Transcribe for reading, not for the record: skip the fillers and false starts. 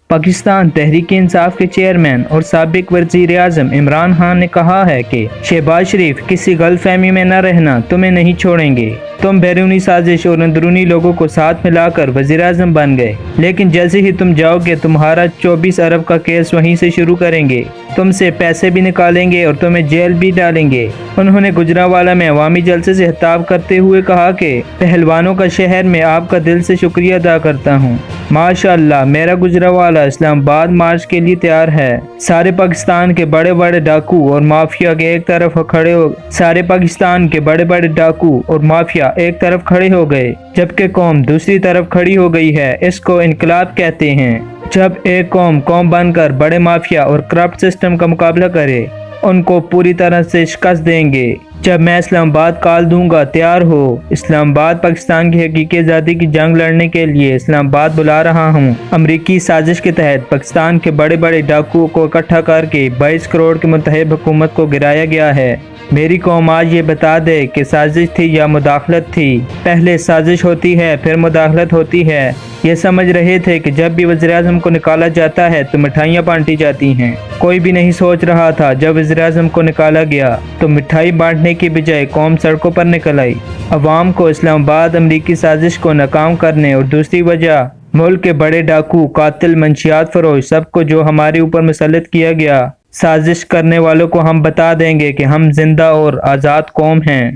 پاکستان تحریک انصاف کے چیئرمین اور سابق وزیر اعظم عمران خان نے کہا ہے کہ شہباز شریف کسی غلط فہمی میں نہ رہنا، تمہیں نہیں چھوڑیں گے۔ تم بیرونی سازش اور اندرونی لوگوں کو ساتھ ملا کر وزیر اعظم بن گئے، لیکن جیسے ہی تم جاؤ گے تمہارا 24 ارب کا کیس وہیں سے شروع کریں گے، تم سے پیسے بھی نکالیں گے اور تمہیں جیل بھی ڈالیں گے۔ انہوں نے گجرانوالہ میں عوامی جلسے سے خطاب کرتے ہوئے کہا کہ پہلوانوں کا شہر میں آپ کا دل سے شکریہ ادا کرتا ہوں۔ ماشاءاللہ، میرا گجرانوالہ اسلام آباد مارچ کے لیے تیار ہے۔ سارے پاکستان کے بڑے بڑے ڈاکو اور مافیا ایک طرف کھڑے ہو گئے، جبکہ قوم دوسری طرف کھڑی ہو گئی ہے۔ اس کو انقلاب کہتے ہیں۔ جب ایک قوم بن کر بڑے مافیا اور کرپٹ سسٹم کا مقابلہ کرے، ان کو پوری طرح سے شکست دیں گے۔ جب میں اسلام آباد کال دوں گا، تیار ہو۔ اسلام آباد پاکستان کی حقیقی آزادی کی جنگ لڑنے کے لیے اسلام آباد بلا رہا ہوں۔ امریکی سازش کے تحت پاکستان کے بڑے بڑے ڈاکوؤں کو اکٹھا کر کے 22 کروڑ کی متحد حکومت کو گرایا گیا ہے۔ میری قوم آج یہ بتا دے کہ سازش تھی یا مداخلت تھی۔ پہلے سازش ہوتی ہے، پھر مداخلت ہوتی ہے۔ یہ سمجھ رہے تھے کہ جب بھی وزیر اعظم کو نکالا جاتا ہے تو مٹھائیاں بانٹی جاتی ہیں۔ کوئی بھی نہیں سوچ رہا تھا جب وزیر اعظم کو نکالا گیا تو مٹھائی بانٹنے کی بجائے قوم سڑکوں پر نکل آئی۔ عوام کو اسلام آباد امریکی سازش کو ناکام کرنے اور دوسری وجہ ملک کے بڑے ڈاکو، قاتل، منشیات فروش، سب کو جو ہمارے اوپر مسلط کیا گیا، سازش کرنے والوں کو ہم بتا دیں گے کہ ہم زندہ اور آزاد قوم ہیں۔